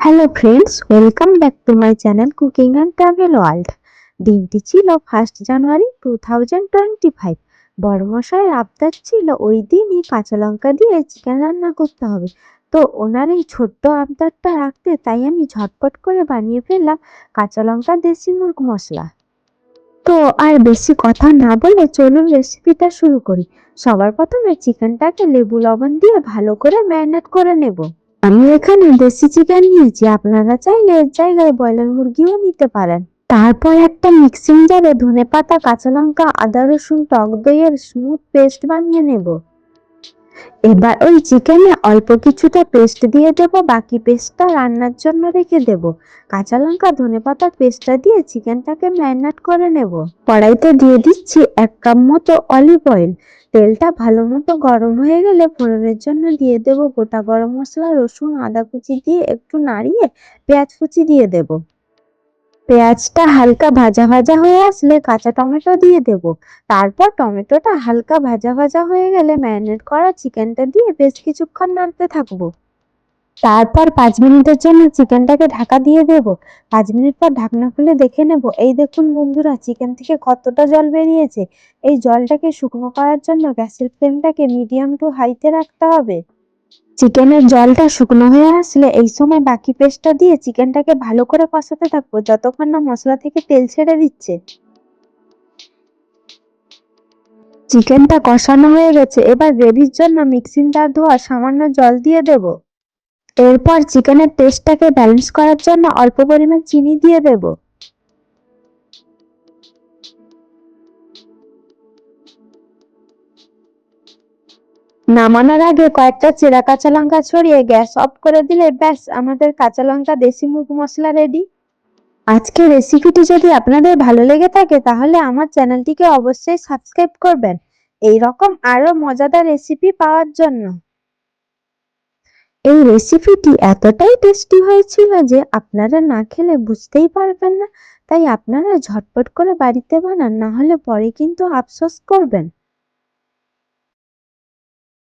Hello friends, welcome back to my channel cooking and travel world. দিনটি ছিল 1 জানুয়ারি 2025। বড়মশাইয়ের আবদার ছিল ওই দিনই কাঁচা লঙ্কা দিয়ে চিকেন রান্না করতে হবে। তো ওনার এই ছোট্ট আবদারটা রাখতে তাই আমি ঝটপট করে বানিয়ে ফেললাম কাঁচা লঙ্কা দেশি মুরগ মশলা। তো আর বেশি কথা না বলে চলুন রেসিপিটা শুরু করি। সবার প্রথমে চিকেনটাকে লেবু লবণ দিয়ে ভালো করে ম্যারিনেট করে নেব। আমি এখানে দেশি চিকেন নিয়েছি, আপনারা চাইলে এর জায়গায় ব্রয়লার মুরগিও নিতে পারেন। তারপর একটা মিক্সিং জারে ধনেপাতা, কাঁচা লঙ্কা, আদা রসুন, টক দইয়ের স্মুথ পেস্ট বানিয়ে নেব। এবার ওই চিকেনে অল্প কিছুটা পেস্ট দিয়ে দেব, বাকি পেস্টটা রান্নার জন্য রেখে দেব। কাঁচা লঙ্কা ধনেপাতার পেস্টটা দিয়ে চিকেনটাকে ম্যারিনেট করে নেব। কড়াইতে দিয়ে দিচ্ছি 1 কাপ মতো অলিভ অয়েল। তেলটা ভালো মতো গরম হয়ে গেলে ফোড়নের জন্য দিয়ে দেব গোটা গরম মশলা, রসুন, আদা কুচি দিয়ে একটু নাড়িয়ে পেঁয়াজ কুচি দিয়ে দেব। পেঁয়াজটা হালকা ভাজা ভাজা হয়ে আসলে কাঁচা টমেটো দিয়ে দেব। তারপর টমেটোটা হালকা ভাজা ভাজা হয়ে গেলে ম্যারিনেট করা চিকেনটা দিয়ে বেশ কিছুক্ষণ নাড়তে থাকবো। তারপর 5 মিনিটের জন্য চিকেনটাকে ঢাকা দিয়ে দেব। 5 মিনিট পর ঢাকনা খুলে দেখে নেব। এই দেখুন বন্ধুরা, চিকেন থেকে কতটা জল বেরিয়েছে। এই জলটাকে শুকনো করার জন্য গ্যাসের ফ্লেমটাকে মিডিয়াম টু হাইতে রাখতে হবে। চিকেনের জলটা শুকনো হয়ে আসলে এই সময় বাকি পেস্টটা দিয়ে চিকেনটাকে ভালো করে কষাতে থাকবো যতক্ষণ না মশলা থেকে তেল ছেড়ে দিচ্ছে। চিকেনটা কষানো হয়ে গেছে, এবার গ্রেভির জন্য মিক্সিং জার ধোয়া সামান্য জল দিয়ে দেব। এরপর চিকেনের টেস্টটাকে ব্যালেন্স করার জন্য অল্প পরিমাণ চিনি দিয়ে দেব। নামানোর আগে কয়েকটা চেরা কাঁচা লঙ্কা ছড়িয়ে গ্যাস অফ করে দিলে ব্যাস আমাদের কাঁচা লঙ্কা দেশি মুরগ মশলা রেডি। আজকের রেসিপিটি যদি আপনাদের ভালো লেগে থাকে তাহলে আমার চ্যানেলটিকে অবশ্যই সাবস্ক্রাইব করবেন এই রকম আরো মজাদার রেসিপি পাওয়ার জন্য। এই রেসিপিটি এতটাই টেস্টি হয়েছিল যে আপনারা না খেলে বুঝতেই পারবেন না, তাই আপনারা ঝটপট করে বাড়িতে বানান, না হলে পরে কিন্তু আফসোস করবেন।